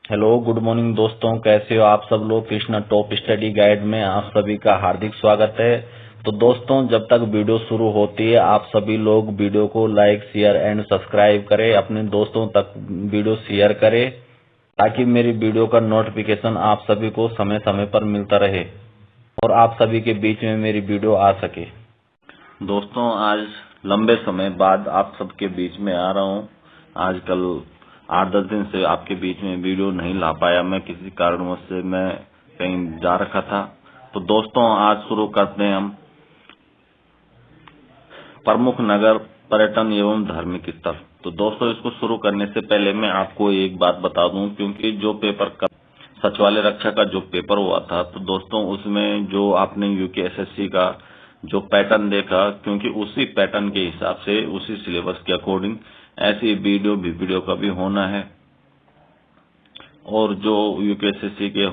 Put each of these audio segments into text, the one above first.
Hello, good morning दोस्तों। कैसे हो आप सब लोग। कृष्णा टॉप स्टडी गाइड में आप सभी का हार्दिक स्वागत है। तो दोस्तों, जब तक वीडियो शुरू होती है आप सभी लोग वीडियो को लाइक शेयर एंड सब्सक्राइब करें, अपने दोस्तों तक वीडियो शेयर करें ताकि मेरी वीडियो का नोटिफिकेशन आप सभी को समय समय पर मिलता रहे और आप सभी के बीच में मेरी वीडियो आ सके। दोस्तों, आज लंबे समय बाद आप सबके बीच में आ रहा हूँ। आजकल 8-10 दिन से आपके बीच में वीडियो नहीं ला पाया, मैं किसी कारणवश से मैं कहीं जा रखा था। तो दोस्तों, आज शुरू करते हैं हम प्रमुख नगर पर्यटन एवं धार्मिक स्थल। तो दोस्तों, इसको शुरू करने से पहले मैं आपको एक बात बता दूं, क्योंकि जो पेपर का सचिवालय रक्षा का जो पेपर हुआ था, तो दोस्तों उसमें जो आपने यूकेएसएससी का जो पैटर्न देखा, क्योंकि उसी पैटर्न के हिसाब से उसी सिलेबस के अकॉर्डिंग ऐसी वीडियो का भी होना है। और जो यूकेएसएससी के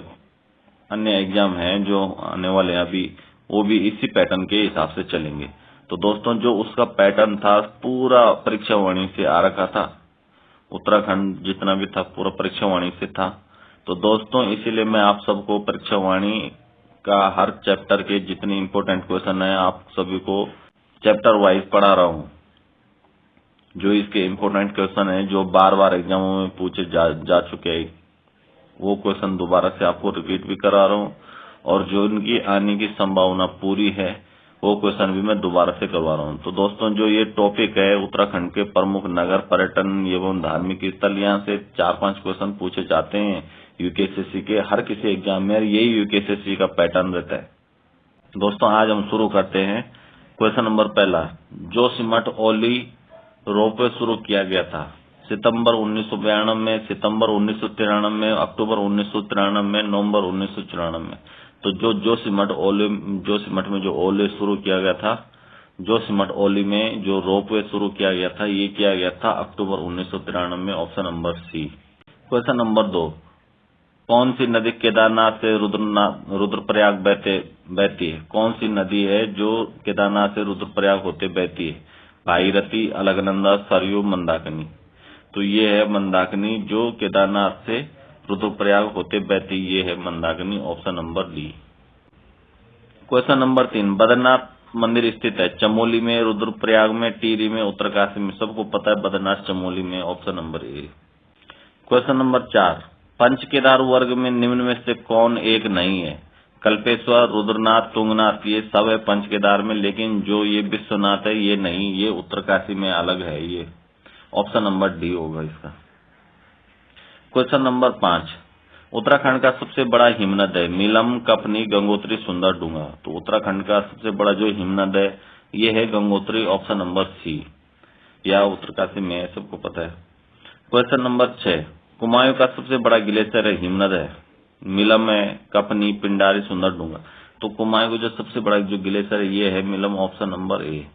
अन्य एग्जाम हैं जो आने वाले हैं अभी, वो भी इसी पैटर्न के हिसाब से चलेंगे। तो दोस्तों, जो उसका पैटर्न था पूरा परीक्षा वाणी से आ रखा था, उत्तराखंड जितना भी था पूरा परीक्षा वाणी से था। तो दोस्तों, इसीलिए मैं आप सबको परीक्षा वाणी का हर चैप्टर के जितने इम्पोर्टेंट क्वेश्चन है आप सभी को चैप्टर वाइज पढ़ा रहा हूँ। जो इसके इम्पोर्टेंट क्वेश्चन है जो बार बार एग्जामों में पूछे जा चुके हैं, वो क्वेश्चन दोबारा से आपको रिपीट भी करा रहा हूँ। और जो इनकी आने की संभावना पूरी है वो क्वेश्चन भी मैं दोबारा से करवा रहा हूँ। तो दोस्तों, जो ये टॉपिक है उत्तराखंड के प्रमुख नगर पर्यटन एवं धार्मिक स्थल, यहाँ से 4-5 क्वेश्चन पूछे जाते हैं यूकेएसएससी के हर किसी एग्जाम में। यही यूकेएसएससी का पैटर्न रहता है। दोस्तों, आज हम शुरू करते हैं। क्वेश्चन नंबर पहला, जोशीमठ ओली रोपवे शुरू किया गया था सितंबर 1992 में, सितंबर 1993 में, अक्टूबर 1993 में, नवंबर 1994 में। तो जो जोशीमठ में जो ओले शुरू किया गया था, जोशीमठ ओली में जो रोपवे शुरू किया गया था, ये किया गया था अक्टूबर 1993 में। Option number C. Question number 2, कौन सी नदी केदारनाथ से रुद्रप्रयाग बहती है? कौन सी नदी है जो केदारनाथ से रुद्रप्रयाग होते बहती है? भागीरथी, अलकनंदा, सरयू, मंदाकिनी। तो ये है मंदाकिनी, जो केदारनाथ से रुद्रप्रयाग होते बहती, ये है Mandakini. Option number D. Question number 3, Badrinath मंदिर स्थित है चमोली में, रुद्रप्रयाग में, टिहरी में, उत्तरकाशी में। सबको पता है बद्रीनाथ चमोली में। Option number A. Question number 4, Panch Kedar वर्ग में निम्न में से कौन एक नहीं है? कल्पेश्वर, रुद्रनाथ, तुंगनाथ, ये सब है पंच केदार में, लेकिन जो ये विश्वनाथ है ये नहीं, ये उत्तरकाशी में अलग है ये। ऑप्शन नंबर डी होगा इसका। क्वेश्चन नंबर 5, उत्तराखंड का सबसे बड़ा हिमनद है नीलम, कपनी, गंगोत्री, सुंदर डूंगा। तो उत्तराखंड का सबसे बड़ा जो हिमनद है ये है गंगोत्री। ऑप्शन नंबर सी। यह उत्तरकाशी में है, सबको पता है। क्वेश्चन नंबर 6, कुमायूं का सबसे बड़ा ग्लेशियर है हिमनद है मिलम है, कपनी, पिंडारी, सुंदर डूंगा। तो कुमायूं का जो सबसे बड़ा जो ग्लेशियर है ये है Milam. Option number A.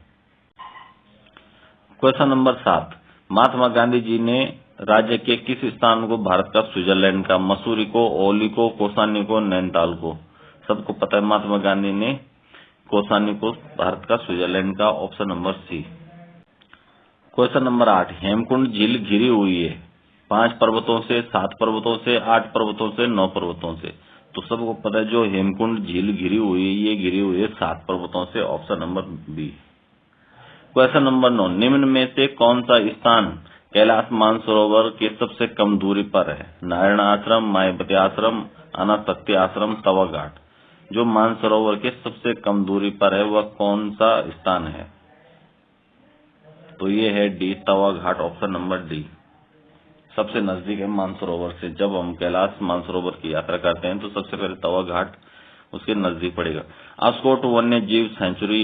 Question number 7, Mahatma Gandhi ji ने राज्य के किस स्थान को भारत का स्विट्जरलैंड का? मसूरी को, ओली को, कौसानी को, नैनीताल को। सबको पता है महात्मा गांधी ने कौसानी को भारत का स्विट्जरलैंड का। Option number C. Question number 8, हेमकुंड झील घिरी हुई है 5 पर्वतों से, 7 पर्वतों से, 8 पर्वतों से, 9 पर्वतों से। तो सबको पता है जो हेमकुंड झील घिरी हुई है ये घिरी हुई है 7 पर्वतों से। Option number B. Question number 9, निम्न में से कौन सा स्थान कैलाश मानसरोवर के सबसे कम दूरी पर है? नारायण आश्रम, मायावती आश्रम, अनासक्ति आश्रम, तवा घाट। जो मानसरोवर के सबसे कम दूरी पर है वह कौन सा स्थान है? तो ये है डी, तवा घाट। ऑप्शन नंबर डी सबसे नजदीक है मानसरोवर से। जब हम कैलाश मानसरोवर की यात्रा करते हैं तो सबसे पहले तवा घाट उसके नजदीक पड़ेगा। अस्कोट वन्य जीव सेंचुरी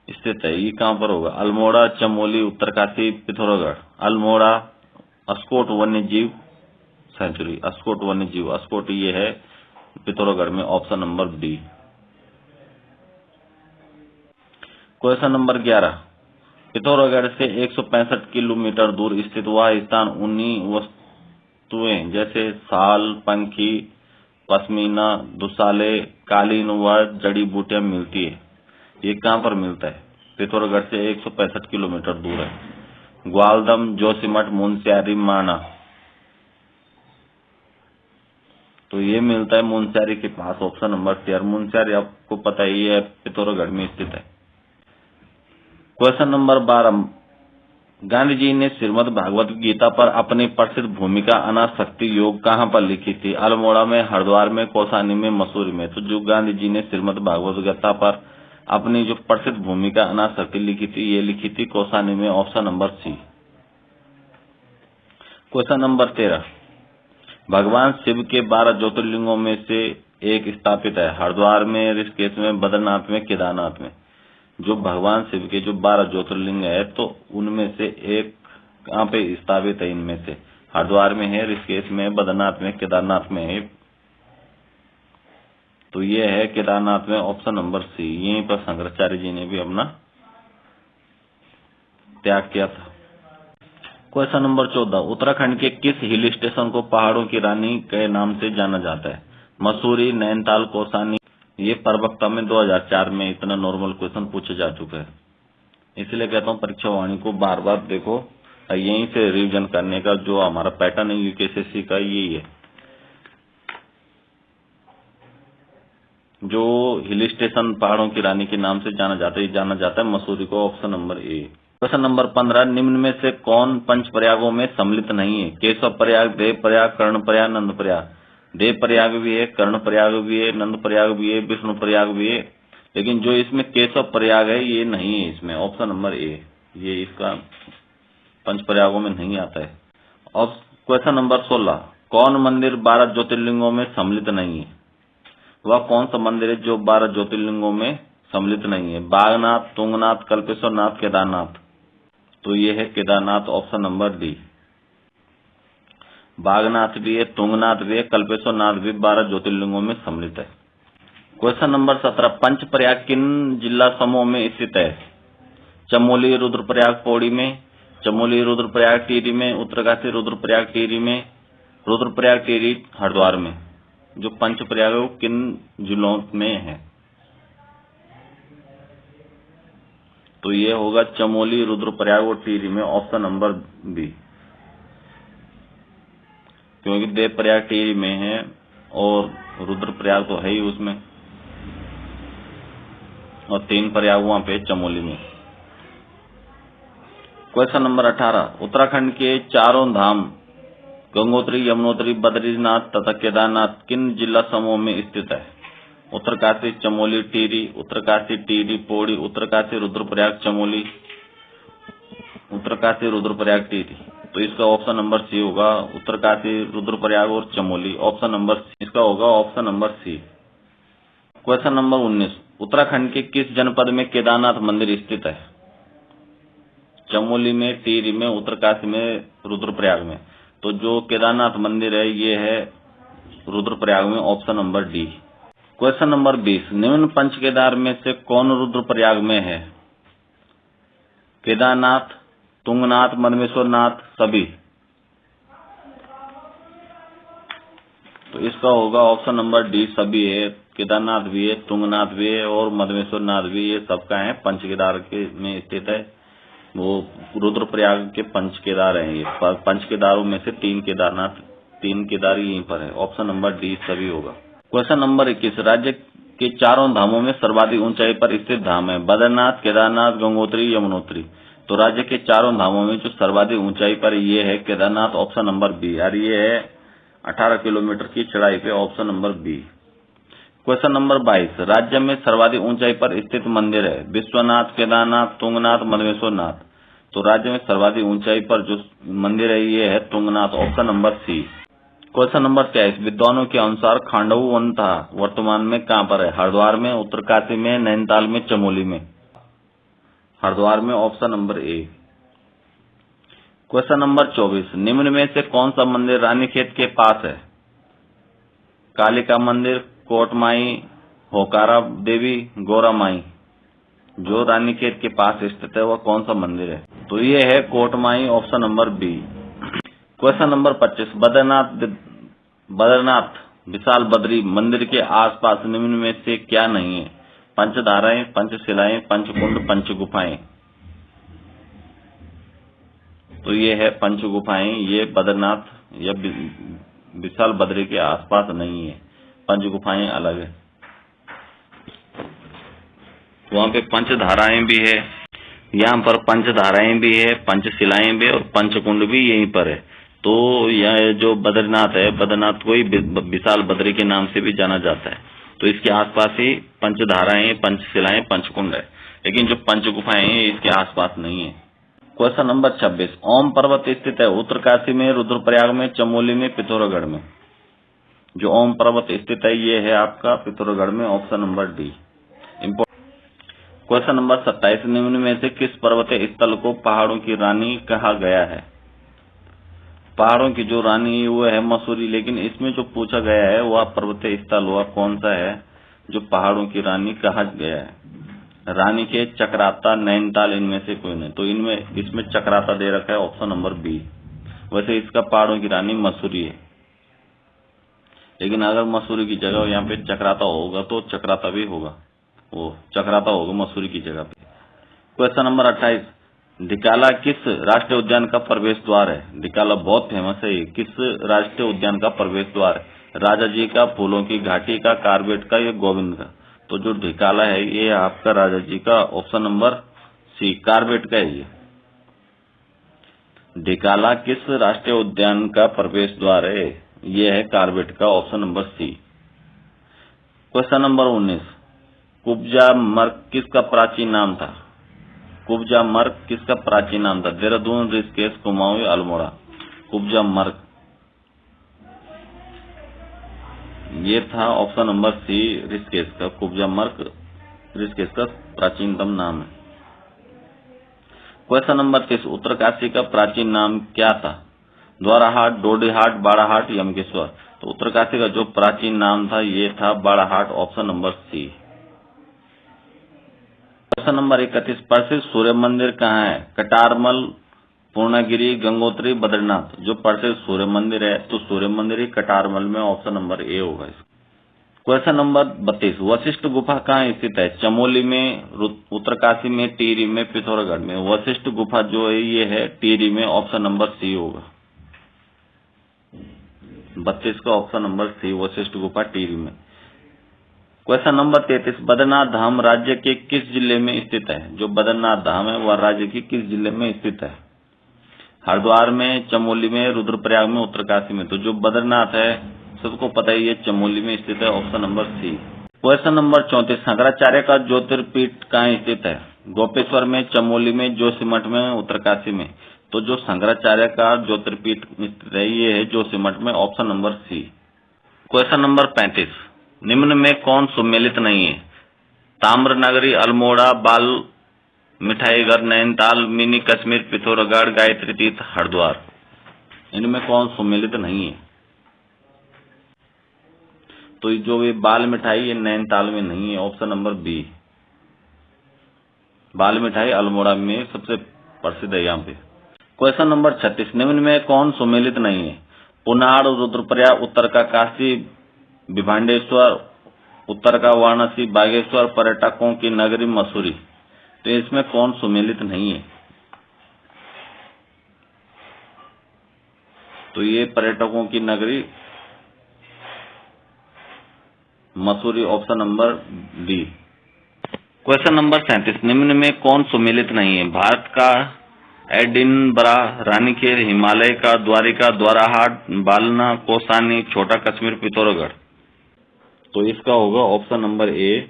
स्थित है, ये कहाँ पर होगा? अल्मोड़ा, चमोली, उत्तरकाशी, पिथौरागढ़। अल्मोड़ा, अस्कोट वन्य जीव सेंचुरी, अस्कोट वन्य जीव, अस्कोट ये है पिथौरागढ़ में। Option number D. Question number 11, Pithoragarh से 165 किलोमीटर दूर स्थित वह स्थान उन्हीं वस्तुएं जैसे साल, पंखी, पश्मीना, दुसाले, कालीन व जड़ी बूटियां मिलती है, ये कहाँ पर मिलता है? पिथौरागढ़ से 165 किलोमीटर दूर है। ग्वालदम, जोशीमठ, मुनस्यारी, माना। तो ये मिलता है मुनस्यारी के पास, ऑप्शन नंबर सी। और मुनस्यारी आपको पता ही है पिथौरागढ़ में स्थित है। क्वेश्चन नंबर 12, गांधी जी ने श्रीमद् भागवत गीता पर अपनी प्रसिद्ध भूमिका अनासक्ति योग कहाँ पर लिखी थी? अल्मोड़ा में, हरिद्वार में, कौसानी में, मसूरी में। तो जो गांधी जी ने श्रीमद् भागवत गीता पर अपनी जो प्रसिद्ध भूमिका अनासक्ति लिखी थी, ये लिखी थी कौसानी में, option number C. Question number 13, भगवान शिव के 12 ज्योतिर्लिंगों में से एक स्थापित है हरिद्वार में, ऋषिकेश में, बद्रीनाथ में, केदारनाथ में। जो भगवान शिव के जो 12 ज्योतिर्लिंग है, तो उनमें से एक कहाँ पे स्थापित है? इनमें से हरिद्वार में है, ऋषिकेश में, बद्रीनाथ में, केदारनाथ में है। तो ये है केदारनाथ में, ऑप्शन नंबर सी। यहीं पर शंकराचार्य जी ने भी अपना त्याग किया था। क्वेश्चन नंबर 14, उत्तराखंड के किस हिल स्टेशन को पहाड़ों की रानी के नाम से जाना जाता है? मसूरी, नैनीताल, कौसानी। ये प्रवक्ता में 2004 में इतना नॉर्मल क्वेश्चन पूछा जा चुका है, इसलिए कहता हूँ परीक्षा वाणी को बार बार देखो, यहीं से रिवीजन करने का जो हमारा पैटर्न है यूकेएसएससी का, यही है। जो हिल स्टेशन पहाड़ों की रानी के नाम से जाना जाता है मसूरी को, option number A. Question number 15, निम्न में से कौन पंच प्रयागों में सम्मिलित नहीं है? केशव प्रयाग, देव प्रयाग, कर्ण प्रयाग, नंद प्रयाग। देव प्रयाग भी है, कर्ण प्रयाग भी है, नंद प्रयाग भी है, विष्णु प्रयाग भी है, लेकिन जो इसमें केशव प्रयाग है ये नहीं है इसमें, ऑप्शन नंबर ए। ये इसका पंच प्रयागों में नहीं आता है। और क्वेश्चन नंबर 16, कौन मंदिर 12 ज्योतिर्लिंगों में सम्मिलित नहीं है? वह कौन सा मंदिर है जो 12 ज्योतिर्लिंगों में सम्मिलित नहीं है? बागनाथ, तुंगनाथ, कल्पेश्वर नाथ, केदारनाथ। तो ये है Kedarnath, option number D. Bagnath भी है, तुंगनाथ भी है, कल्पेश्वर नाथ भी 12 ज्योतिर्लिंगों में सम्मिलित है। क्वेश्चन नंबर 17, पंच प्रयाग किन जिला समूह में स्थित है? चमोली, रुद्रप्रयाग पौड़ी में, चमोली रुद्रप्रयाग टिहरी में, उत्तरकाशी रुद्रप्रयाग टिहरी में, रुद्रप्रयाग टिहरी हरिद्वार में। जो पंच प्रयाग है वो किन जिलों में है? तो ये होगा चमोली, रुद्रप्रयाग और टिहरी में, ऑप्शन नंबर बी। क्योंकि देव प्रयाग टिहरी में है और रुद्रप्रयाग तो है ही उसमें, और 3 प्रयाग वहां पे चमोली में। क्वेश्चन नंबर 18, उत्तराखंड के चारों धाम गंगोत्री, यमुनोत्री, बद्रीनाथ तथा केदारनाथ किन जिला समूह में स्थित है? उत्तरकाशी, चमोली, टिहरी, उत्तरकाशी, टिहरी, पौड़ी, उत्तरकाशी, रुद्रप्रयाग, चमोली, उत्तरकाशी, रुद्रप्रयाग, टिहरी। तो इसका ऑप्शन नंबर सी होगा, उत्तरकाशी, रुद्रप्रयाग और चमोली। ऑप्शन नंबर सी इसका होगा, option number C. Question number 19, Uttarakhand के किस जनपद में केदारनाथ मंदिर स्थित है? चमोली में, टिहरी में, उत्तरकाशी में, रुद्रप्रयाग में। तो जो केदारनाथ मंदिर है ये है रुद्रप्रयाग में, option number D. Question number 20, निम्न पंच केदार में से कौन रुद्रप्रयाग में है? केदारनाथ, तुंगनाथ, मदमेश्वर नाथ, सभी। तो इसका होगा ऑप्शन नंबर डी, सभी है। केदारनाथ भी है, तुंगनाथ भी है और मदमेश्वर नाथ भी, ये सबका है पंच केदार के में स्थित है। वो रुद्रप्रयाग के पंच केदार हैं। ये पंच केदारों में से 3 केदारनाथ, 3 केदार यहीं पर है, ऑप्शन नंबर डी सभी होगा। क्वेश्चन नंबर 21, राज्य के चारों धामों में सर्वाधिक ऊंचाई पर स्थित धाम है? बद्रीनाथ, केदारनाथ, गंगोत्री, यमुनोत्री। तो राज्य के चारों धामों में जो सर्वाधिक ऊंचाई पर ये है केदारनाथ, ऑप्शन नंबर बी। और ये है 18 किलोमीटर की चढ़ाई पे, option number B. Question number 22, राज्य में सर्वाधिक ऊंचाई पर स्थित मंदिर है? विश्वनाथ, केदारनाथ, तुंगनाथ, मदमेश्वर नाथ। तो राज्य में सर्वाधिक ऊंचाई पर जो मंदिर है ये है Tungnath, option number C. Question number 23, विद्वानों के अनुसार खांडव वन था वर्तमान में कहां पर है? हरिद्वार में, उत्तरकाशी में, नैनीताल में, चमोली में। हरिद्वार में, option number A. Question number 24, निम्न में से कौन सा मंदिर रानीखेत के पास है? कालिका मंदिर, कोटमाई, होकारा देवी, गौरा माई। जो रानीखेत के पास स्थित है वह कौन सा मंदिर है? तो ये है Kotmai, option number B. Question number 25, Badrinath Vishal Badri मंदिर के आसपास निम्न में से क्या नहीं है? पंचधाराएं, पंचशिलाएं, पंचकुंड, पंचगुफाएं। तो ये है पंचगुफाएं, ये बद्रीनाथ या विशाल बद्री के आसपास नहीं है, पंच गुफाएं अलग है। वहां पे पंचधाराएं भी है, यहाँ पर पंचधाराएं भी है, पंचशिलाएं भी है और पंचकुंड भी यहीं पर है। तो यह जो बद्रीनाथ है, बद्रीनाथ को ही विशाल बद्री के नाम से भी जाना जाता है। तो इसके आसपास ही पंचधाराएं, पंचशिलाएं, पंचकुंड है, लेकिन जो पंच गुफाएं हैं इसके आसपास नहीं है। क्वेश्चन नंबर 26, ओम पर्वत स्थित है उत्तरकाशी में, रुद्रप्रयाग में, चमोली में, पिथौरागढ़ में। जो ओम पर्वत स्थित है ये है आपका पिथौरागढ़ में, option number D. Question number 27, निम्न में से किस पर्वतीय स्थल को पहाड़ों की रानी कहा गया है? पहाड़ों की जो रानी वो है मसूरी, लेकिन इसमें जो पूछा गया है वह पर्वतीय स्थल वह कौन सा है जो पहाड़ों की रानी कहा गया है? रानी के चक्राता, नैनीताल, इनमें से कोई नहीं। तो इसमें चक्राता दे रखा है, ऑप्शन नंबर बी। वैसे इसका पहाड़ों की रानी मसूरी है, लेकिन अगर मसूरी की जगह यहाँ पे चक्राता होगा तो चक्राता भी होगा, वो चक्राता होगा मसूरी की जगह पे। क्वेश्चन नंबर 28, ढिकाला किस राष्ट्रीय उद्यान का प्रवेश द्वार है? ढिकाला बहुत फेमस है, किस राष्ट्रीय उद्यान का प्रवेश द्वार है? राजा जी का, फूलों की घाटी का, कार्बेट का या गोविंद का? तो जो ढिकाला है ये आपका राजा जी का, ऑप्शन नंबर सी, कार्बेट का है ये। ढिकाला किस राष्ट्रीय उद्यान का प्रवेश द्वार है? ये है कार्बेट का, option number C. Question number 19, कुब्जा मर्ग किसका प्राचीन नाम था? कुब्जा मर्ग किसका प्राचीन नाम था? देहरादून, ऋषिकेश, कुमाऊं या अल्मोड़ा? कुब्जा मर्ग ये था ऑप्शन नंबर सी, ऋषिकेश का। कुब्जा मर्ग ऋषिकेश का प्राचीनतम नाम है। क्वेश्चन नंबर 30, उत्तरकाशी का प्राचीन नाम क्या था? द्वाराहाट, डोडीहाट, बाड़ाहाट, यमकेश्वर? तो उत्तरकाशी का जो प्राचीन नाम था ये था Barahat, option number C. Question number 31, प्रसिद्ध सूर्य मंदिर कहाँ है? कटारमल, पूर्णागिरी, गंगोत्री, बद्रीनाथ? जो प्रसिद्ध सूर्य मंदिर है तो सूर्य मंदिर ही कटारमल में, ऑप्शन नंबर ए होगा इसका। क्वेश्चन नंबर 32, वशिष्ठ गुफा कहाँ स्थित है? चमोली में, उत्तरकाशी में, टिहरी में, पिथौरागढ़ में? वशिष्ठ गुफा जो है ये है टिहरी में, ऑप्शन नंबर सी होगा। 32 का ऑप्शन नंबर सी, वशिष्ठ गुफा टिहरी में। क्वेश्चन नंबर 33, बद्रीनाथ धाम राज्य के किस जिले में स्थित है? जो बद्रीनाथ धाम है वह राज्य के किस जिले में स्थित है? हरिद्वार में, चमोली में, रुद्रप्रयाग में, उत्तरकाशी में? तो जो बद्रीनाथ है सबको पता है ये चमोली में स्थित है, option number C. Question number 34, Shankaracharya का ज्योतिर्पीठ कहाँ स्थित है? गोपेश्वर में, चमोली में, जोशीमठ में, उत्तरकाशी में? तो जो शंकराचार्य का ज्योतिर्पीठ स्थित है ये है जोशीमठ में, option number C. Question number 35, निम्न में कौन सुमेलित नहीं है? ताम्रनगरी, अल्मोड़ा, बाल मिठाईघर, नैनीताल, मिनी कश्मीर, पिथौरागढ़, गायत्री तीर्थ, हरिद्वार? इनमें कौन सुमेलित नहीं है? तो जो ये बाल मिठाई ये नैनीताल में नहीं है, ऑप्शन नंबर बी। बाल मिठाई अल्मोड़ा में सबसे प्रसिद्ध है यहाँ पे। क्वेश्चन नंबर 36, निम्न में कौन सुमेलित नहीं है? पुनाड़, रुद्रप्रयाग, उत्तर का काशी, विभांडेश्वर, उत्तर का वाराणसी, बागेश्वर, पर्यटकों की नगरी मसूरी? तो इसमें कौन सुमेलित नहीं है? तो ये पर्यटकों की नगरी Mussoorie, option number B. Question number 37, निम्न में कौन सुमेलित नहीं है? भारत का एडिनबरा, रानीखेत, हिमालय का द्वारिका, द्वाराहाट, बालना, कौसानी, छोटा कश्मीर, पिथौरागढ़? तो इसका होगा ऑप्शन नंबर ए।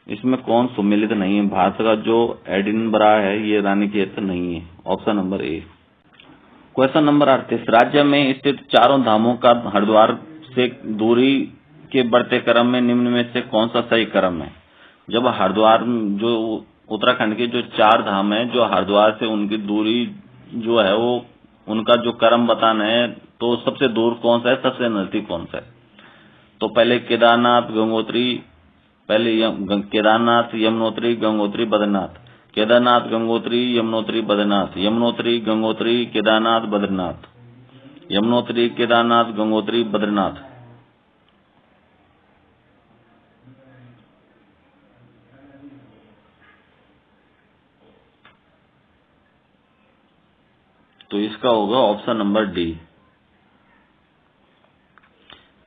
इसमें कौन सुमेलित नहीं है? भारत का जो एडिनबरा है ये रानीखेत नहीं है, option number A. Question number 38, राज्य में स्थित चारों धामों का हरिद्वार से दूरी के बढ़ते क्रम में निम्न में से कौन सा सही क्रम है? जब हरिद्वार जो उत्तराखंड के जो 4 धाम है, जो हरिद्वार से उनकी दूरी जो है वो उनका जो क्रम बताना है, तो सबसे दूर कौन सा है, सबसे नजदीक कौन सा है? तो पहले केदारनाथ, गंगोत्री, केदारनाथ, यमुनोत्री, गंगोत्री, बद्रीनाथ? केदारनाथ, गंगोत्री, यमुनोत्री, बद्रीनाथ? यमुनोत्री, गंगोत्री, केदारनाथ, बद्रीनाथ? यमुनोत्री, केदारनाथ, गंगोत्री, बद्रीनाथ? तो इसका होगा ऑप्शन नंबर डी।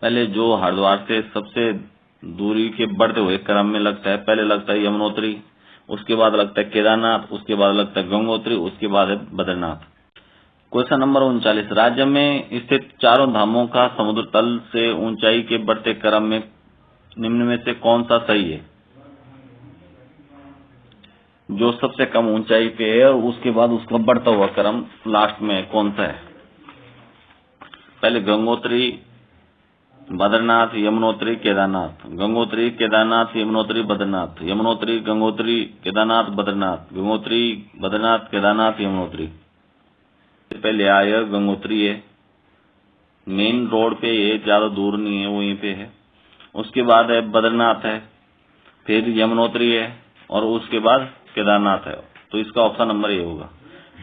पहले जो हरिद्वार से सबसे दूरी के बढ़ते हुए क्रम में लगता है, पहले लगता है यमुनोत्री, उसके बाद लगता है केदारनाथ, उसके बाद लगता है गंगोत्री, उसके बाद है बद्रीनाथ। क्वेश्चन नंबर 39, राज्य में स्थित चारों धामों का समुद्र तल से ऊंचाई के बढ़ते क्रम में निम्न में से कौन सा सही है? जो सबसे कम ऊंचाई पे है और उसके बाद उसका बढ़ता हुआ क्रम लास्ट में कौन सा है? पहले गंगोत्री, बद्रीनाथ, यमुनोत्री, केदारनाथ, गंगोत्री, केदारनाथ, यमुनोत्री, बद्रीनाथ, यमुनोत्री, गंगोत्री, केदारनाथ, बद्रीनाथ, गंगोत्री, बद्रीनाथ, केदारनाथ, यमुनोत्री। पहले आया गंगोत्री है, मेन रोड पे ये ज्यादा दूर नहीं है, वहीं पे है। उसके बाद है बद्रीनाथ है, फिर यमुनोत्री है और उसके बाद केदारनाथ है। तो इसका ऑप्शन नंबर ए होगा।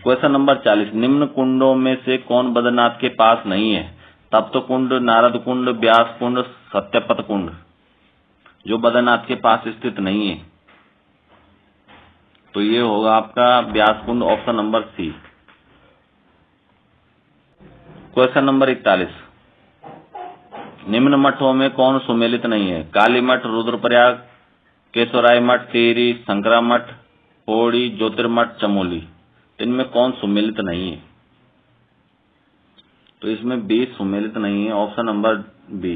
क्वेश्चन नंबर 40, निम्न कुंडों में से कौन बद्रीनाथ के पास नहीं है? तप्त कुंड, नारद कुंड, व्यास कुंड, सत्यपथ कुंड। जो बद्रीनाथ के पास स्थित नहीं है तो ये होगा आपका Vyas Kund, option number C. Question number 41, निम्न मठों में कौन सुमेलित नहीं है? काली मठ, रुद्रप्रयाग, केशवराय मठ, टिहरी, शंकरा मठ, पौड़ी, ज्योतिर्मठ, चमोली। इनमें कौन सुमेलित नहीं है? तो इसमें बी सुमेलित नहीं है, ऑप्शन नंबर बी।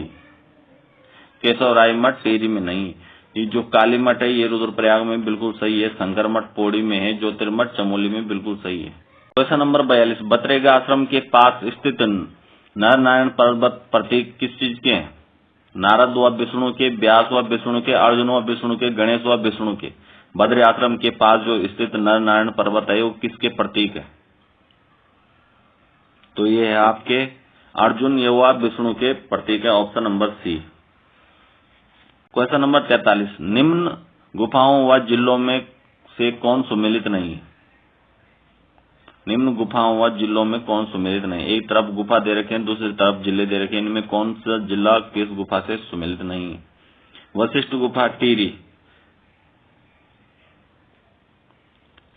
केशवराय मठ टिहरी में नहीं। ये जो काली मठ है ये रुद्रप्रयाग में बिल्कुल सही है, शंकर मठ पौड़ी में है, ज्योतिर्मठ चमोली में बिल्कुल सही है। क्वेश्चन नंबर 42, बतरेगा आश्रम के पास स्थित नर नारायण पर्वत प्रतीक किस चीज के हैं? नारद व विष्णु के, व्यास व विष्णु के, अर्जुन व विष्णु के, गणेश व विष्णु के। बद्री आश्रम के पास जो स्थित नर नारायण पर्वत है वो किसके प्रतीक है? तो ये है आपके अर्जुन व विष्णु के प्रतीक है, option number C. Question number 43, निम्न गुफाओं व जिलों में से कौन सुमेलित नहीं है? निम्न गुफाओं व जिलों में कौन सुमेलित नहीं? एक तरफ गुफा दे रखे हैं, दूसरी तरफ जिले दे रखे हैं, इनमें कौन सा जिला किस गुफा से सुमेलित नहीं है? वशिष्ठ गुफा, टिहरी,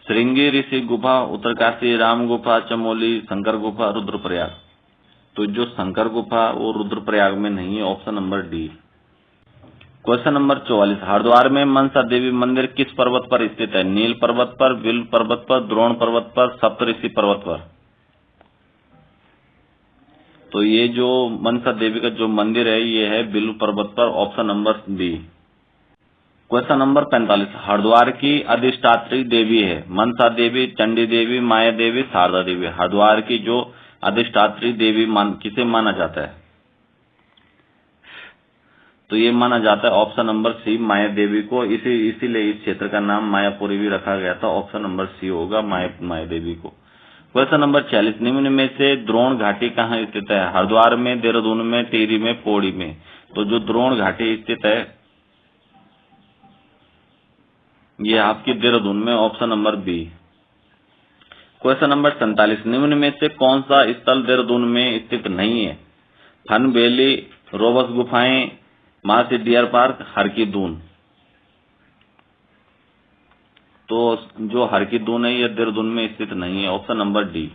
श्रृंगी ऋषि गुफा, उत्तरकाशी, राम गुफा, चमोली, शंकर गुफा, रुद्रप्रयाग। तो जो शंकर गुफा वो रुद्रप्रयाग में नहीं है, option number D. Question number 44, Haridwar में मनसा देवी मंदिर किस पर्वत पर स्थित है? नील पर्वत पर, विल पर्वत पर, द्रोण पर्वत पर, सप्तऋषि पर्वत पर। तो ये जो मनसा देवी का जो मंदिर है ये है बिल पर्वत पर, option number B. Question number 45, Haridwar की अधिष्ठात्री देवी है? मनसा देवी, चंडी देवी, माया देवी, शारदा देवी। हरिद्वार की जो अधिष्ठात्री देवी किसे माना जाता है? तो ये माना जाता है ऑप्शन नंबर सी, माया देवी को। इसीलिए इस क्षेत्र का नाम मायापुरी भी रखा गया था, ऑप्शन नंबर सी होगा माया देवी को। क्वेश्चन नंबर 46, निम्न में से द्रोण घाटी कहाँ स्थित है? हरिद्वार में, देहरादून में, टिहरी में, पौड़ी में। तो जो द्रोण घाटी स्थित है ये आपकी देहरादून में, option number B. Question number 47, निम्न में से कौन सा स्थल देहरादून में स्थित नहीं है? फन वैली, रोबस गुफाएं, मासी डियर पार्क, हर की दून। तो जो हर की दून है ये देहरादून में स्थित नहीं है, option number D.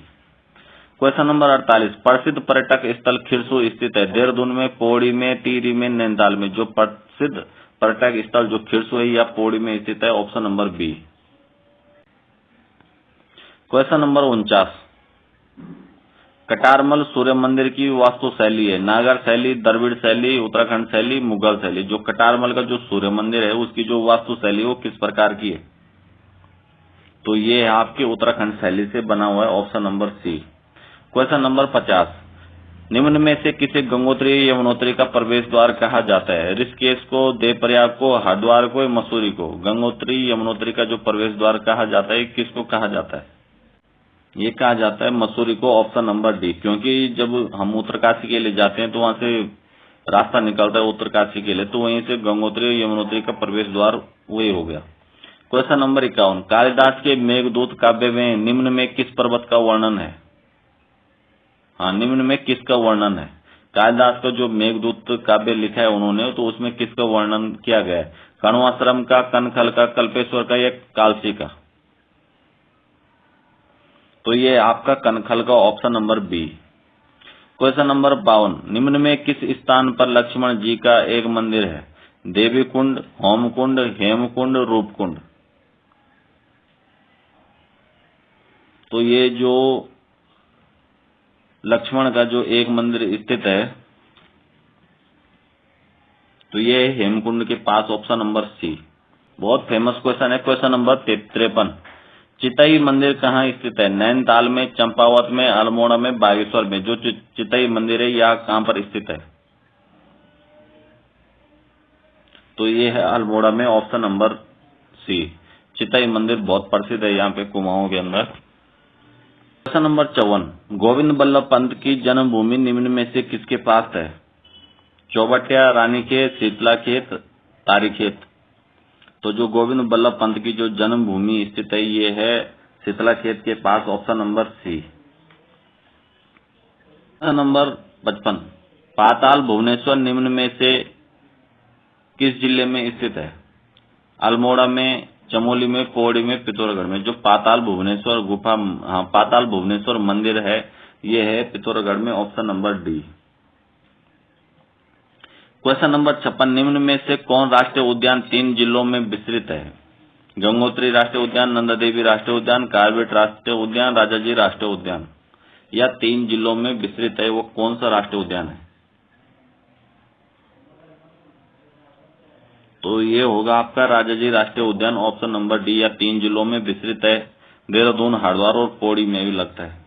Question number 48, प्रसिद्ध पर्यटक स्थल खिरसू स्थित है? देहरादून में, पौड़ी में, टिहरी में, नैनीताल में। जो प्रसिद्ध पर्यटक स्थल जो खिरसू है या पौड़ी में स्थित है, option number B. Question number 49, Katarmal सूर्य मंदिर की वास्तु शैली है? नागर शैली, द्रविड़ शैली, उत्तराखंड शैली, मुगल शैली। जो कटारमल का जो सूर्य मंदिर है उसकी जो वास्तु शैली वो किस प्रकार की है? तो ये है आपके उत्तराखंड शैली से बना हुआ है, option number C. Question number 50, निम्न में से किसे गंगोत्री यमुनोत्री का प्रवेश द्वार कहा जाता है? ऋषिकेश को, देवप्रयाग को, हरिद्वार को, मसूरी को। गंगोत्री यमुनोत्री का जो प्रवेश द्वार कहा जाता है किसको कहा जाता है? ये कहा जाता है मसूरी को, ऑप्शन नंबर डी। क्योंकि जब हम उत्तरकाशी के लिए जाते हैं तो वहां से रास्ता निकलता है उत्तरकाशी के लिए, तो वहीं से गंगोत्री और यमुनोत्री का प्रवेश द्वार वही हो गया। क्वेश्चन नंबर 51, कालिदास के मेघदूत काव्य में निम्न में किस पर्वत का वर्णन है? हाँ, निम्न में किसका वर्णन है? कालिदास का जो मेघदूत काव्य लिखा है उन्होंने, तो उसमें किसका वर्णन किया गया है? कण्वाश्रम का, कनखल का, कल्पेश्वर का या कालसी का? तो ये आपका कनखल का, option number B. Question number 52, निम्न में किस स्थान पर लक्ष्मण जी का एक मंदिर है? देवी कुंड, होम कुंड, हेम कुंड, रूप कुंड। तो ये जो लक्ष्मण का जो एक मंदिर स्थित है, तो ये हेमकुंड के पास, ऑप्शन नंबर सी। बहुत फेमस क्वेश्चन है। क्वेश्चन नंबर 53, चितई मंदिर कहाँ स्थित है? नैनीताल में, चंपावत में, अल्मोड़ा में, बागेश्वर में। जो चितई मंदिर है यह कहाँ पर स्थित है? तो ये है अल्मोड़ा में, ऑप्शन नंबर सी। चितई मंदिर बहुत प्रसिद्ध है यहाँ पे कुमाऊं के अंदर। क्वेश्चन नंबर 54, गोविंद बल्लभ पंत की जन्मभूमि निम्न में से किसके पास है? चौबटिया, रानीखेत, शीतलाखेत, तारीखेत। तो जो गोविंद बल्लभ पंत की जो जन्मभूमि स्थित है ये है शीतलाखेत के पास, ऑप्शन नंबर सी। नंबर 55, पाताल भुवनेश्वर निम्न में से किस जिले में स्थित है? अल्मोड़ा में, चमोली में, पौड़ी में, पिथौरागढ़ में। जो पाताल भुवनेश्वर गुफा, पाताल भुवनेश्वर मंदिर है ये है पिथौरागढ़ में, option number D. Question number 56, निम्न में से कौन राष्ट्रीय उद्यान 3 जिलों में विस्तृत है? गंगोत्री राष्ट्रीय उद्यान, नंदा देवी राष्ट्रीय उद्यान, कार्बेट राष्ट्रीय उद्यान, राजाजी राष्ट्रीय उद्यान। या 3 जिलों में विस्तृत है, वो कौन सा राष्ट्रीय उद्यान है? तो ये होगा आपका राजाजी राष्ट्रीय उद्यान, ऑप्शन नंबर डी। या 3 जिलों में विस्तृत है, देहरादून, हरिद्वार और पौड़ी में भी लगता है।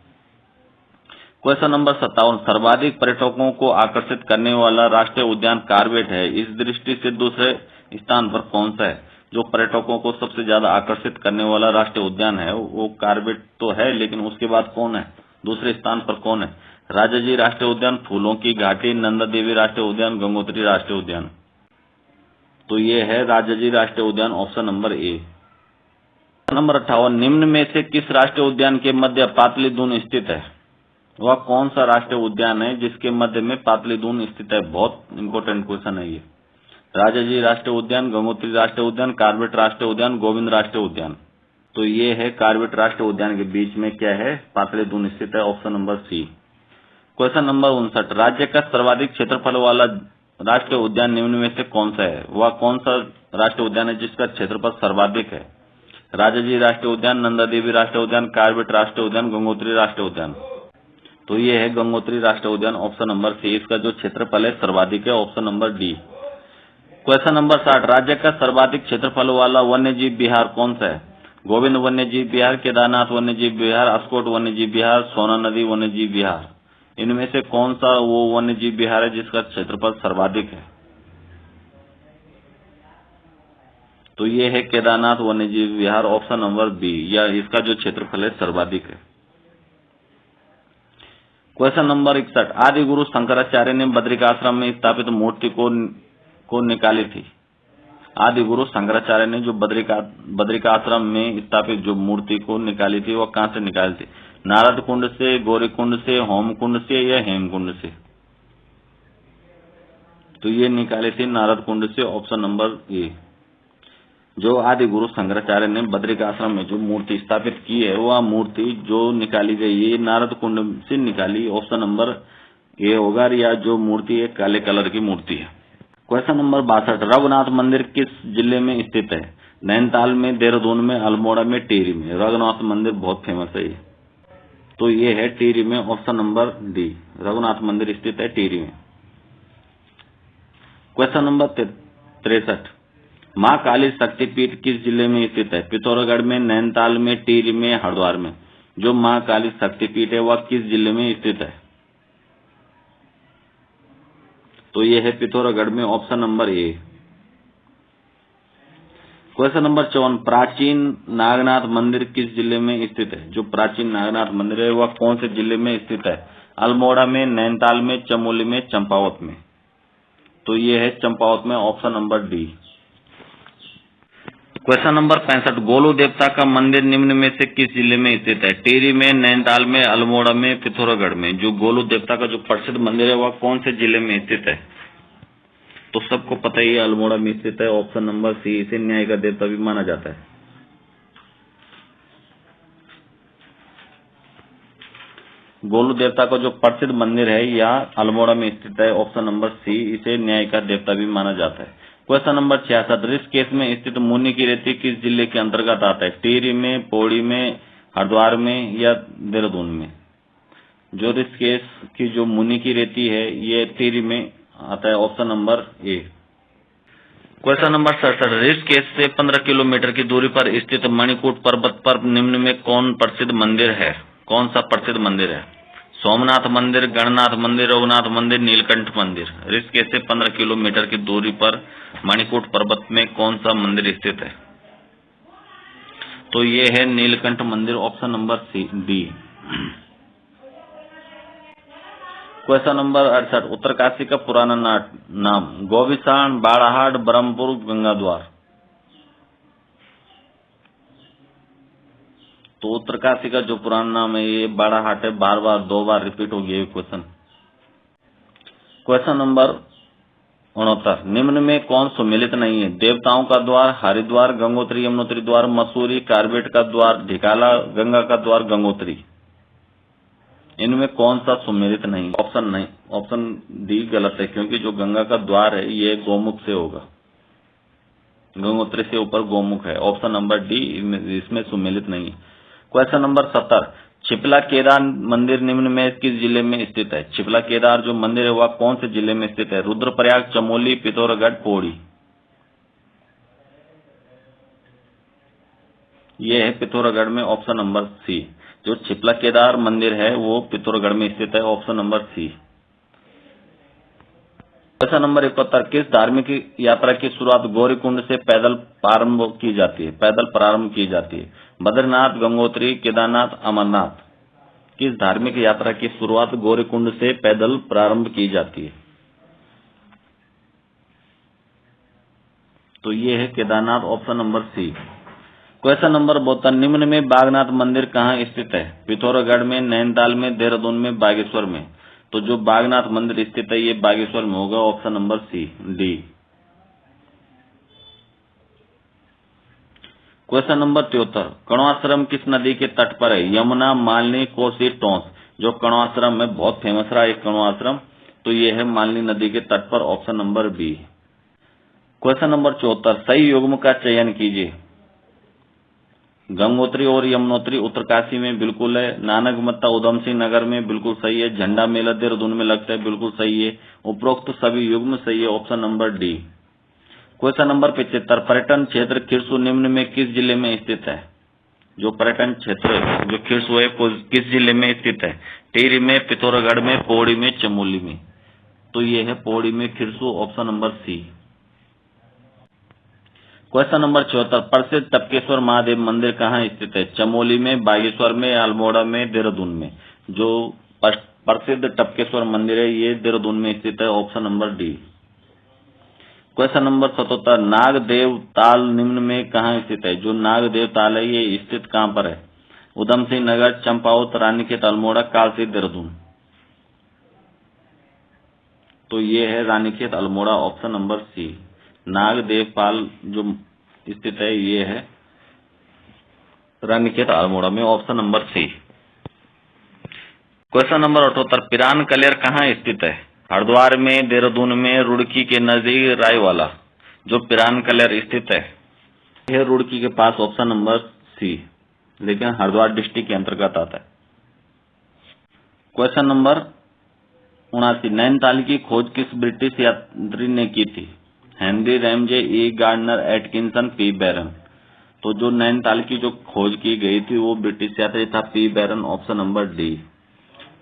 क्वेश्चन नंबर 57, सर्वाधिक पर्यटकों को आकर्षित करने वाला राष्ट्रीय उद्यान कार्बेट है। इस दृष्टि से दूसरे स्थान पर कौन सा है? जो पर्यटकों को सबसे ज्यादा आकर्षित करने वाला राष्ट्रीय उद्यान है वो कार्बेट तो है, लेकिन उसके बाद कौन है? दूसरे स्थान पर कौन है? राजाजी राष्ट्रीय उद्यान, फूलों की घाटी, नंदा देवी राष्ट्रीय उद्यान, गंगोत्री राष्ट्रीय उद्यान। तो ये है राजाजी राष्ट्रीय उद्यान, ऑप्शन नंबर ए। नंबर 58, निम्न में से किस राष्ट्रीय उद्यान के मध्य पातली दून स्थित है? वह कौन सा राष्ट्रीय उद्यान है जिसके मध्य में पातली दून स्थित है? बहुत इंपॉर्टेंट क्वेश्चन है ये। राजाजी राष्ट्रीय उद्यान, गंगोत्री राष्ट्रीय उद्यान, कार्बेट राष्ट्रीय उद्यान, गोविंद राष्ट्रीय उद्यान। तो ये है कार्बेट राष्ट्रीय उद्यान के बीच में क्या है? पातली दून स्थित है, option number C. Question number 59, राज्य का सर्वाधिक क्षेत्रफल वाला राष्ट्रीय उद्यान निम्न में से कौन सा है? वह कौन सा राष्ट्रीय उद्यान है जिसका क्षेत्रफल सर्वाधिक है? राजाजी राष्ट्रीय उद्यान, नंदा देवी राष्ट्रीय उद्यान, कार्बेट राष्ट्रीय उद्यान, गंगोत्री राष्ट्रीय उद्यान। तो ये है गंगोत्री राष्ट्रीय उद्यान, ऑप्शन नंबर सी। इसका जो क्षेत्रफल है सर्वाधिक है, option number D. Question number 60, राज्य का सर्वाधिक क्षेत्रफल वाला वन्यजीव विहार कौन सा है? गोविंद वन्यजीव विहार, केदारनाथ वन्यजीव विहार, अस्कोट वन्यजीव विहार, सोना नदी वन्यजीव विहार। इनमें से कौन सा वो वन्यजीव विहार है जिसका क्षेत्रफल सर्वाधिक है? तो ये है केदारनाथ वन्यजीव विहार, ऑप्शन नंबर बी। या इसका जो क्षेत्रफल है सर्वाधिक है। क्वेश्चन नंबर 61, आदि गुरु शंकराचार्य ने बद्रिकाश्रम में स्थापित मूर्ति को निकाली थी। आदि गुरु शंकराचार्य ने जो बद्रिकाश्रम में स्थापित जो मूर्ति को निकाली थी वो कहां से निकाली थी? नारद कुंड से, गौरी कुंड से, होम कुंड से या हेम कुंड से? तो ये निकाली थी नारद कुंड से, ऑप्शन नंबर ए। जो आदि गुरु शंकराचार्य ने बद्रिकाश्रम में जो मूर्ति स्थापित की है वह मूर्ति जो निकाली गई है नारद कुंड से निकाली, ऑप्शन नंबर ए होगा। या जो मूर्ति है काले कलर की मूर्ति है। क्वेश्चन नंबर 62, रघुनाथ मंदिर किस जिले में स्थित है? नैनीताल में, देहरादून में, अल्मोड़ा में, टिहरी में। रघुनाथ मंदिर बहुत फेमस है ये। तो ये है टिहरी में, ऑप्शन नंबर डी। रघुनाथ मंदिर स्थित है टिहरी में। क्वेश्चन नंबर 63, मां काली शक्तिपीठ किस जिले में स्थित है? पिथौरागढ़ में, नैनीताल में, टिहरी में, हरिद्वार में। जो मां काली शक्तिपीठ है वह किस जिले में स्थित है? तो ये है पिथौरागढ़ में, option number A. Question number 54, प्राचीन नागनाथ मंदिर किस जिले में स्थित है? जो प्राचीन नागनाथ मंदिर है वह कौन से जिले में स्थित है? अल्मोड़ा में, नैनीताल में, चमोली में, चंपावत में। तो ये है चंपावत में, option number D. Question number 65, Golu देवता का मंदिर निम्न में से किस जिले में स्थित है? टिहरी में, नैनीताल में, अल्मोड़ा में, पिथौरागढ़ में। जो गोलू देवता का जो प्रसिद्ध मंदिर है वह कौन से जिले में स्थित है? तो सबको पता ही है अल्मोड़ा में स्थित है, ऑप्शन नंबर सी। इसे न्याय का देवता भी माना जाता है। गोलू देवता का जो प्रसिद्ध मंदिर है यह अल्मोड़ा में स्थित है, ऑप्शन नंबर सी। इसे न्याय का देवता भी माना जाता है। क्वेश्चन नंबर 66, ऋषिकेश में स्थित मुनि की रेती किस जिले के अंतर्गत आता है? टिहरी में, पौड़ी में, हरिद्वार में या देहरादून में? जो ऋषिकेश की जो मुनि की रेती है ये टिहरी में आता है, option number A. Question number 67, Rishikesh से 15 किलोमीटर की दूरी पर स्थित मणिकूट पर्वत पर निम्न में कौन प्रसिद्ध मंदिर है? कौन सा प्रसिद्ध मंदिर है? सोमनाथ मंदिर, गणनाथ मंदिर, रघुनाथ मंदिर, नीलकंठ मंदिर। ऋषिकेश से 15 किलोमीटर की दूरी पर मणिकूट पर्वत में कौन सा मंदिर स्थित है? तो ये है नीलकंठ मंदिर, option number C D. Question number 68, Uttarkashi का पुराना नाम? गोविसान, बाड़ाहाट, ब्रह्मपुर, गंगाद्वार। तो उत्तरकाशी का जो पुराना नाम है ये बाड़ाहाट है। बार बार 2 बार रिपीट हो गया ये क्वेश्चन। क्वेश्चन नंबर 69, निम्न में कौन सुमेलित नहीं है? देवताओं का द्वार, हरिद्वार, गंगोत्री यमुनोत्री द्वार, मसूरी, कार्बेट का द्वार, ढिकाला, गंगा का द्वार, गंगोत्री। इनमें कौन सा सुमेलित नहीं? ऑप्शन डी गलत है, क्योंकि जो गंगा का द्वार है ये गोमुख से होगा, गंगोत्री से ऊपर गोमुख है। ऑप्शन नंबर डी इसमें सुमेलित नहीं है। क्वेश्चन नंबर 70, छिपला केदार मंदिर निम्न में किस जिले में स्थित है? छिपला केदार जो मंदिर है वह कौन से जिले में स्थित है? रुद्रप्रयाग, चमोली, पिथौरागढ़, पौड़ी। ये है पिथौरागढ़ में, ऑप्शन नंबर सी। जो छिपला केदार मंदिर है वो पिथौरागढ़ में स्थित है, option number C. Question number 71, किस धार्मिक यात्रा की शुरुआत गौरीकुंड से पैदल प्रारंभ की जाती है? बद्रीनाथ, गंगोत्री, केदारनाथ, अमरनाथ। किस धार्मिक यात्रा की शुरुआत गौरीकुंड से पैदल प्रारंभ की जाती है? तो ये है Kedarnath, option number C. Question number 72, निम्न में बागनाथ मंदिर कहाँ स्थित है? पिथौरागढ़ में, नैनीताल में, देहरादून में, बागेश्वर में। तो जो बागनाथ मंदिर स्थित है ये बागेश्वर में होगा, option number C D. Question number 73, Kanvashram किस नदी के तट पर है? यमुना, मालिनी, कोसी, टोंस। जो कण्वाश्रम है बहुत फेमस रहा है कण्वाश्रम, तो ये है मालिनी नदी के तट पर, option number B. Question number 74, सही युग्म का चयन कीजिए। गंगोत्री और यमुनोत्री उत्तरकाशी में बिल्कुल है। नानक मत्ता उधम सिंह नगर में बिल्कुल सही है। झंडा मेला देहरादून में लगता है, बिल्कुल सही है। उपरोक्त सभी युग्म सही है, option number D. Question number 75, पर्यटन क्षेत्र खिरसू निम्न में किस जिले में स्थित है? जो पर्यटन क्षेत्र जो खिरसू है किस जिले में स्थित है? टिहरी में, पिथौरागढ़ में, पौड़ी में, चमोली में। तो ये है पौड़ी में Khirsu, option number C. Question number 74, प्रसिद्ध टपकेश्वर महादेव मंदिर कहाँ स्थित है? चमोली में, बागेश्वर में, अल्मोड़ा में, देहरादून में। जो प्रसिद्ध टपकेश्वर मंदिर है ये देहरादून में स्थित है, option number D. Question number 77, Nagdev ताल निम्न में कहाँ स्थित है? जो नागदेव ताल है ये स्थित कहाँ पर है? उधम सिंह नगर, चंपावत, रानीखेत, अल्मोड़ा, कालसी, देहरादून। तो ये है Ranikhet, Almora, option number C. Nagdevpal जो स्थित है ये है रानीखेत, अल्मोड़ा में, option number C. Question number 78, Piran Kaler कहाँ स्थित है? हरिद्वार में, देहरादून में, रुड़की के नजदीक, रायवाला। जो पिरान कलेर स्थित है यह रुड़की के पास, ऑप्शन नंबर सी, लेकिन हरिद्वार डिस्ट्रिक्ट के अंतर्गत आता है। क्वेश्चन नंबर 79, नैनीताल की खोज किस ब्रिटिश यात्री ने की थी? हेनरी रैमजे, ई गार्डनर, एटकिंसन, पी बैरन। तो जो नैनीताल की जो खोज की गई थी वो ब्रिटिश यात्री था P Barron, option number D.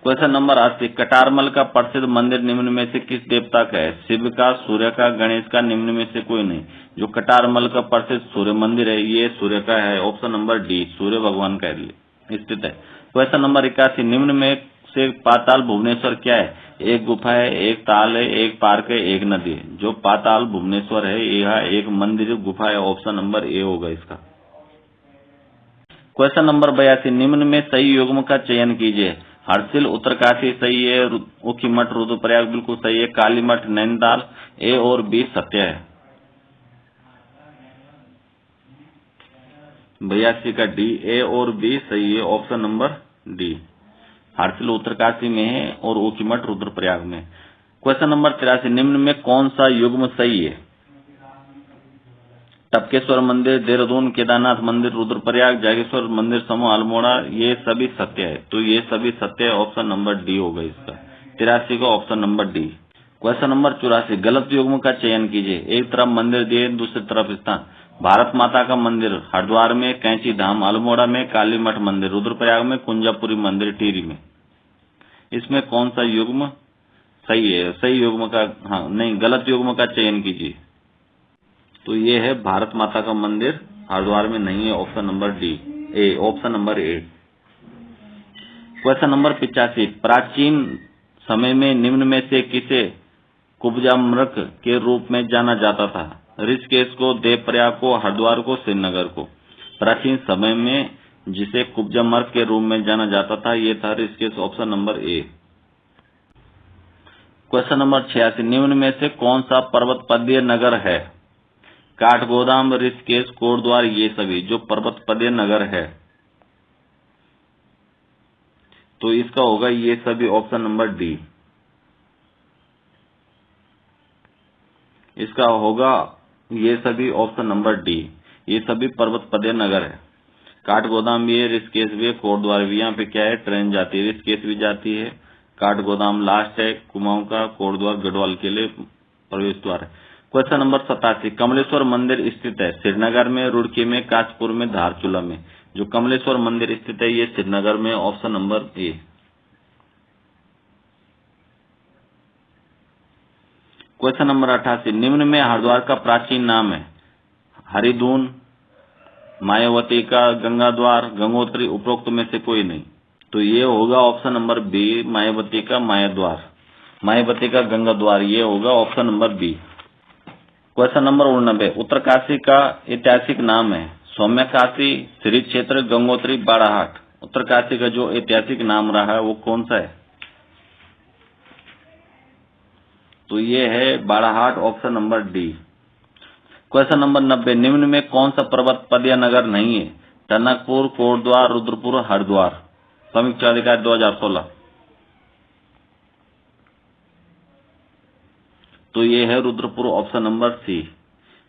Question number 80, Katarmal का प्रसिद्ध मंदिर निम्न में से किस देवता का है? शिव का, सूर्य का, गणेश का, निम्न में से कोई नहीं। जो कटारमल का प्रसिद्ध सूर्य मंदिर है ये सूर्य का है, ऑप्शन नंबर डी, सूर्य भगवान का स्थित है। क्वेश्चन नंबर 81, निम्न में से पाताल भुवनेश्वर क्या है? एक गुफा है, एक ताल है, एक पार्क है, एक नदी है। जो पाताल भुवनेश्वर है यह एक मंदिर गुफा है, ऑप्शन नंबर ए होगा इसका। क्वेश्चन नंबर 82, निम्न में सही युग्म का चयन कीजिए। हर्षिल उत्तरकाशी सही है, ऊखीमठ रुद्रप्रयाग बिल्कुल सही है, कालीमठ नैनीताल, ए और बी सत्य है। 82 का डी, ए और बी सही है, ऑप्शन नंबर डी। हारसिल उत्तरकाशी में है और ऊखीमठ रुद्रप्रयाग में। क्वेश्चन नंबर 83, निम्न में कौन सा युग्म सही है? टपकेश्वर मंदिर, देहरादून, केदारनाथ मंदिर, रुद्रप्रयाग, जागेश्वर मंदिर समूह, अल्मोड़ा, ये सभी सत्य है। तो ये सभी सत्य है, ऑप्शन नंबर डी होगा इसका। 83 का option number D. Question number 84, गलत युग्म का चयन कीजिए। एक तरफ मंदिर दिए, दूसरी तरफ स्थान। भारत माता का मंदिर हरिद्वार में, कैंची धाम अल्मोड़ा में, काली मठ मंदिर रुद्रप्रयाग में, कुंजापुरी मंदिर टिहरी में। इसमें कौन सा युग्म सही है? सही युग्म का, हाँ नहीं, गलत युग्म का चयन कीजिए। तो ये है भारत माता का मंदिर हरिद्वार में नहीं है, option number D A, option number A. Question number 85, प्राचीन समय में निम्न में से किसे कुब्जामृक के रूप में जाना जाता था? ऋषिकेश को, देवप्रयाग को, हरिद्वार को, श्रीनगर को। प्राचीन समय में जिसे कुब्जामृक के रूप में जाना जाता था ये था Rishikesh, option number A. Question number 86, निम्न में से कौन सा पर्वत पदीय नगर है? काठगोदाम, ऋषिकेश, कोटद्वार, ये सभी जो पर्वत पदीय नगर है। तो इसका होगा ये सभी, ऑप्शन नंबर डी। इसका होगा ये सभी, ऑप्शन नंबर डी। ये सभी पर्वत पदीय नगर है। काठगोदाम भी है, ऋषिकेश भी है, कोटद्वार भी। यहाँ पे क्या है, ट्रेन जाती है, ऋषिकेश भी जाती है, काठगोदाम लास्ट है कुमाऊं का, कोटद्वार गढ़वाल के लिए प्रवेश द्वार है। क्वेश्चन नंबर 87, कमलेश्वर मंदिर स्थित है श्रीनगर में, रुड़की में, काचपुर में, धारचूला में। जो कमलेश्वर मंदिर स्थित है ये श्रीनगर में, option number A. Question number 88, निम्न में हरिद्वार का प्राचीन नाम है? हरिदून, मायावती का गंगा द्वार, गंगोत्री, उपरोक्त में से कोई नहीं। तो ये होगा ऑप्शन नंबर बी, मायावती का माया द्वार, मायावती का गंगा द्वार, ये होगा option number B. Question number 89, Uttarkashi का ऐतिहासिक नाम है? सौम्यकाशी, श्री क्षेत्र, गंगोत्री, बाड़ाहाट। उत्तरकाशी का जो ऐतिहासिक नाम रहा है वो कौन सा है? तो ये है Barahat, option number D. Question number 90, निम्न में कौन सा पर्वत पदीय नगर नहीं है? टनकपुर, कोटद्वार, रुद्रपुर, हरिद्वार। समीक्षा अधिकारी 2016। तो ये है रुद्रपुर, ऑप्शन नंबर सी।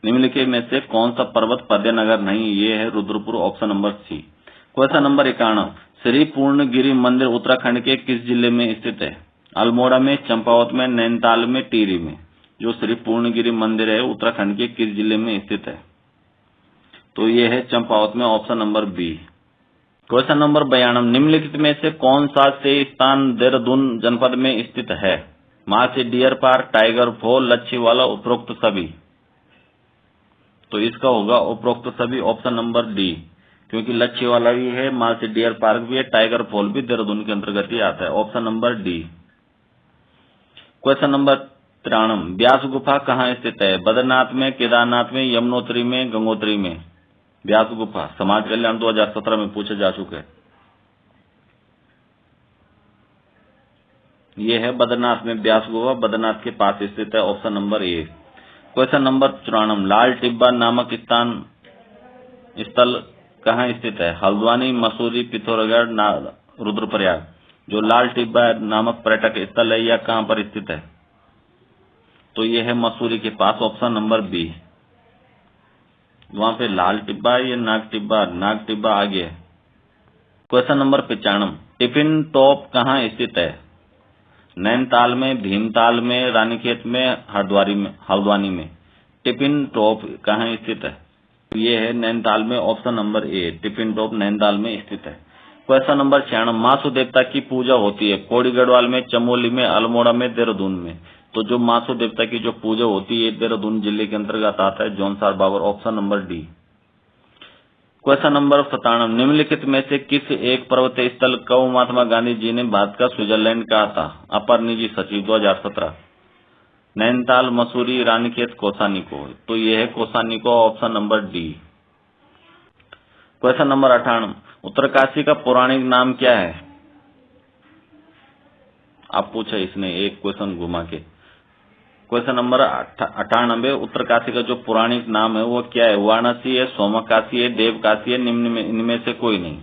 निम्नलिखित में से कौन सा पर्वत पदीय नगर नहीं? ये है Rudrapur, option number C. Question number 91, Shri Purnagiri मंदिर उत्तराखंड के किस जिले में स्थित है? अल्मोड़ा में, चंपावत में, नैनीताल में, टिहरी में। जो श्री पूर्णगिरि मंदिर है उत्तराखंड के किस जिले में स्थित है? तो ये है चंपावत में, option number B. Question number 92, निम्नलिखित में से कौन सा से स्थान देहरादून जनपद में स्थित है? Malsi deer park, tiger fall, Lachhiwala, उपरोक्त सभी। तो इसका होगा उपरोक्त सभी, ऑप्शन नंबर डी, क्योंकि लच्छीवाला भी है, मार्सी डियर पार्क भी है, टाइगर फॉल भी देहरादून के अंतर्गत ही आता है, option number D. Question number 93, व्यास गुफा कहाँ स्थित है? बद्रीनाथ में, केदारनाथ में, यमुनोत्री में, गंगोत्री में। व्यास गुफा समाज कल्याण 2017 में पूछा जा चुका है। ये है बद्रीनाथ में व्यास गुफा, बद्रीनाथ के पास स्थित है, option number A. Question number 94, लाल टिब्बा नामक स्थल कहाँ स्थित है? हल्द्वानी, मसूरी, पिथौरागढ़, रुद्रप्रयाग। जो लाल टिब्बा नामक पर्यटक स्थल है यह कहाँ पर स्थित है? तो ये है मसूरी के पास, ऑप्शन नंबर बी। वहां पे लाल टिब्बा है, ये नाग टिब्बा, नाग टिब्बा आगे है। क्वेश्चन नंबर 95, टिफिन टॉप कहाँ स्थित है? नैनीताल में, भीमताल में, रानीखेत में, हल्द्वानी में। टिफिन टॉप कहाँ स्थित है? ये है नैनीताल में, ऑप्शन नंबर ए। टिफिन टॉप नैनीताल में स्थित है। क्वेश्चन नंबर 96, मासू देवता की पूजा होती है? कोड़ी गढ़वाल में, चमोली में, अल्मोड़ा में, देहरादून में। तो जो मासू देवता की जो पूजा होती है देहरादून जिले के अंतर्गत आता है, Jaunsar Bawar, option number D. Question number 97, निम्नलिखित में से किस एक पर्वतीय स्थल को महात्मा गांधी जी ने भारत का स्विट्जरलैंड कहा था? अपर निजी सचिव 2017। नैनीताल, मसूरी, रानीखेत, कौसानी को। तो ये है कौसानी को, option number D. Question number 98, Uttarkashi का पौराणिक नाम क्या है? आप पूछा इसने एक क्वेश्चन घुमा के। क्वेश्चन नंबर 98, उत्तरकाशी का जो पौराणिक नाम है वो क्या है? वाराणसी है, सोमकाशी है, देवकाशी है, इनमें से कोई नहीं।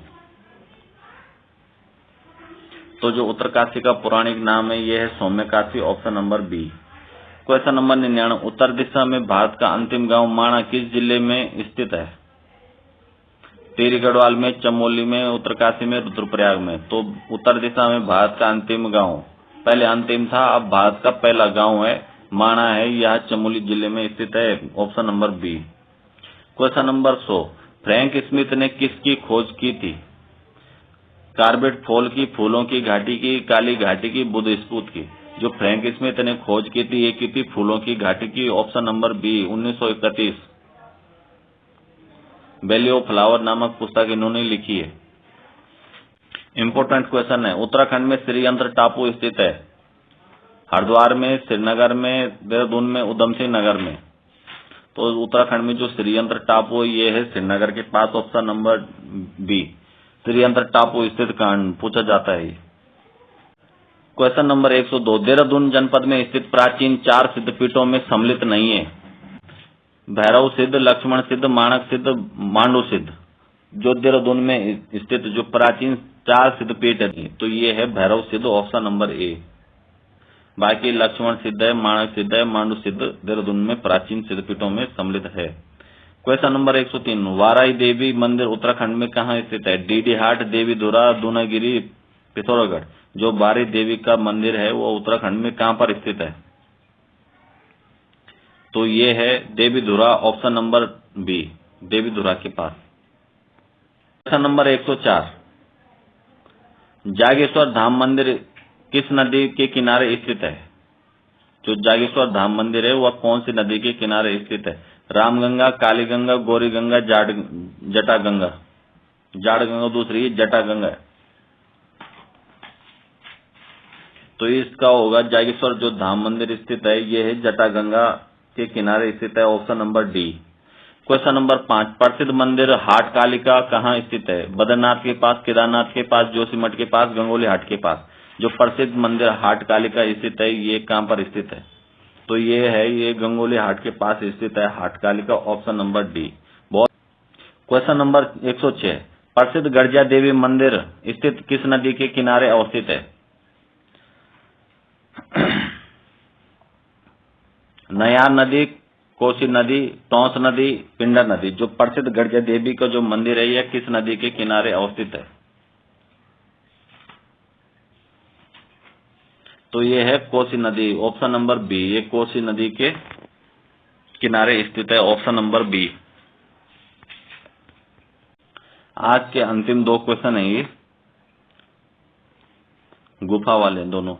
तो जो उत्तरकाशी का पौराणिक नाम है ये है Saumyakashi, option number B. Question number 99, उत्तर दिशा में भारत का अंतिम गांव माणा किस जिले में स्थित है? टिहरी गढ़वाल में, चमोली में, उत्तरकाशी में, रुद्रप्रयाग में। तो उत्तर दिशा में भारत का अंतिम गांव, पहले अंतिम था, अब भारत का पहला गांव है माणा है, यह चमोली जिले में स्थित है, option number B. Question number 100, Frank Smith ने किसकी खोज की थी? कार्बेट फॉल की, फूलों की घाटी की, काली घाटी की, बुध स्पूत की। जो फ्रैंक स्मिथ ने खोज की थी, ये की थी फूलों की घाटी की, option number B. 1931 valley of flower नामक पुस्तक इन्होंने लिखी है। इंपोर्टेंट क्वेश्चन है, उत्तराखंड में श्रीयंत्र टापू स्थित है? हरिद्वार में, श्रीनगर में, देहरादून में, उधम सिंह नगर में। तो उत्तराखंड में जो श्रीयंत्र टापू है ये है श्रीनगर के पास, ऑप्शन नंबर बी। श्रीयंत्र टापू स्थित कहाँ पूछा जाता है। क्वेश्चन नंबर 102, देहरादून जनपद में स्थित प्राचीन 4 सिद्धपीठों में सम्मिलित नहीं है? भैरव सिद्ध, लक्ष्मण सिद्ध, माणक सिद्ध, मांडू सिद्ध। जो देहरादून में स्थित जो प्राचीन 4 सिद्धपीठ है तो ये है भैरव सिद्ध, ऑप्शन नंबर ए। बाकी लक्ष्मण सिद्ध है, माणक सिद्ध है, मांडू सिद्ध देहरादून में प्राचीन सिद्धपीठों में सम्मिलित है। क्वेश्चन नंबर 103, वाराई देवी मंदिर उत्तराखंड में कहाँ स्थित है? डीडी हाट, देवीधुरा, दूनागिरी, पिथौरागढ़। जो वाराई देवी का मंदिर है वो उत्तराखंड में कहाँ पर स्थित है? तो ये है Devidhura, option number B, Devidhura के पास। क्वेश्चन नंबर 104, जागेश्वर धाम मंदिर किस नदी के किनारे स्थित है? जो जागेश्वर धाम मंदिर है वह कौन सी नदी के किनारे स्थित है? रामगंगा, कालीगंगा, गौरीगंगा, जटागंगा। जाड़गंगा दूसरी, जटागंगा। तो इसका होगा जागेश्वर जो धाम मंदिर स्थित है ये है जटागंगा के किनारे स्थित है, option number D. Question number 5, प्रसिद्ध मंदिर हाट कालिका कहाँ स्थित है? बद्रीनाथ के पास, केदारनाथ के पास, जोशीमठ के पास, गंगोली हाट के पास। जो प्रसिद्ध मंदिर हाट कालिका स्थित है ये कहाँ पर स्थित है? तो ये है, ये गंगोली हाट के पास स्थित है हाट कालिका, ऑप्शन नंबर डी। बहुत। क्वेश्चन नंबर 106, प्रसिद्ध गर्जिया देवी मंदिर स्थित किस नदी के किनारे अवस्थित है? नयार नदी, कोसी नदी, टोंस नदी, पिंडर नदी। जो प्रसिद्ध गर्जिया देवी का जो मंदिर है यह किस नदी के किनारे अवस्थित है? तो ये है कोसी नदी, ऑप्शन नंबर बी। ये कोसी नदी के किनारे स्थित है, ऑप्शन नंबर बी। आज के अंतिम 2 क्वेश्चन है ये गुफा वाले दोनों।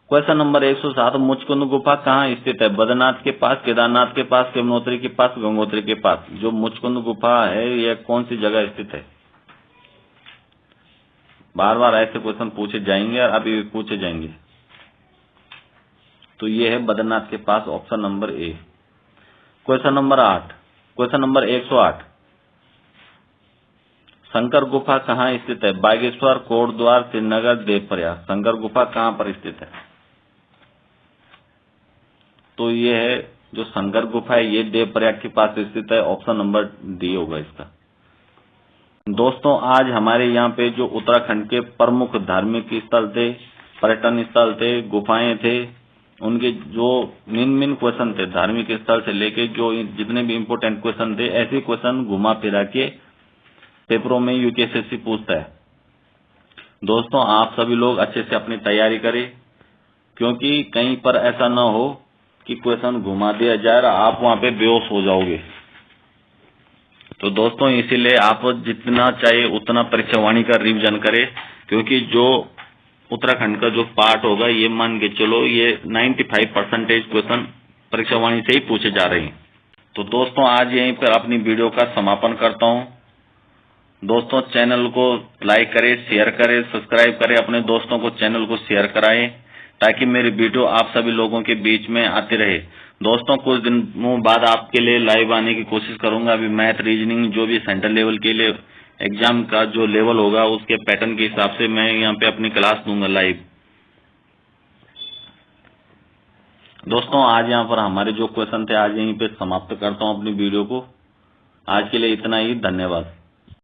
क्वेश्चन नंबर 107, मुचकुंद गुफा कहाँ स्थित है? बद्रीनाथ के पास, केदारनाथ के पास, यमुनोत्री के पास, गंगोत्री के पास। जो मुचकुंद गुफा है यह कौन सी जगह स्थित है? बार बार ऐसे क्वेश्चन पूछे जाएंगे और अभी भी पूछे जाएंगे। तो ये है बद्रीनाथ के पास, option number A. Question number 8, question number 108, Shankar गुफा कहाँ स्थित है? बागेश्वर, कोटद्वार, श्रीनगर, देवप्रयाग। शंकर गुफा कहाँ पर स्थित है? तो ये है जो शंकर गुफा है ये देवप्रयाग के पास स्थित है, ऑप्शन नंबर डी होगा इसका। दोस्तों आज हमारे यहाँ पे जो उत्तराखंड के प्रमुख धार्मिक स्थल थे, पर्यटन स्थल थे, गुफाएं थे, उनके जो मेन क्वेश्चन थे धार्मिक स्थल से लेके जो जितने भी इम्पोर्टेंट क्वेश्चन थे, ऐसे क्वेश्चन घुमा फिरा के पेपरों में यूपीएससी पूछता है। दोस्तों आप सभी लोग अच्छे से अपनी तैयारी करें, क्योंकि कहीं पर ऐसा न हो कि क्वेश्चन घुमा दिया जाए और आप वहां पे बेहोश हो जाओगे। तो दोस्तों इसीलिए आप जितना चाहिए उतना परीक्षावाणी का रिवीजन करें, क्योंकि जो उत्तराखंड का जो पार्ट होगा ये मान के चलो ये 95% क्वेश्चन परीक्षावाणी से ही पूछे जा रहे हैं। तो दोस्तों आज यहीं पर अपनी वीडियो का समापन करता हूं। दोस्तों चैनल को लाइक करें, शेयर करें, सब्सक्राइब करें, अपने दोस्तों को चैनल को शेयर कराएं ताकि मेरी वीडियो आप सभी लोगों के बीच में आती रहे। दोस्तों कुछ दिनों बाद आपके लिए लाइव आने की कोशिश करूंगा। अभी मैथ, रीजनिंग जो भी सेंट्रल लेवल के लिए एग्जाम का जो लेवल होगा उसके पैटर्न के हिसाब से मैं यहाँ पे अपनी क्लास दूंगा लाइव। दोस्तों आज यहाँ पर हमारे जो क्वेश्चन थे आज यहीं पे समाप्त करता हूँ अपनी वीडियो को। आज के लिए इतना ही, धन्यवाद।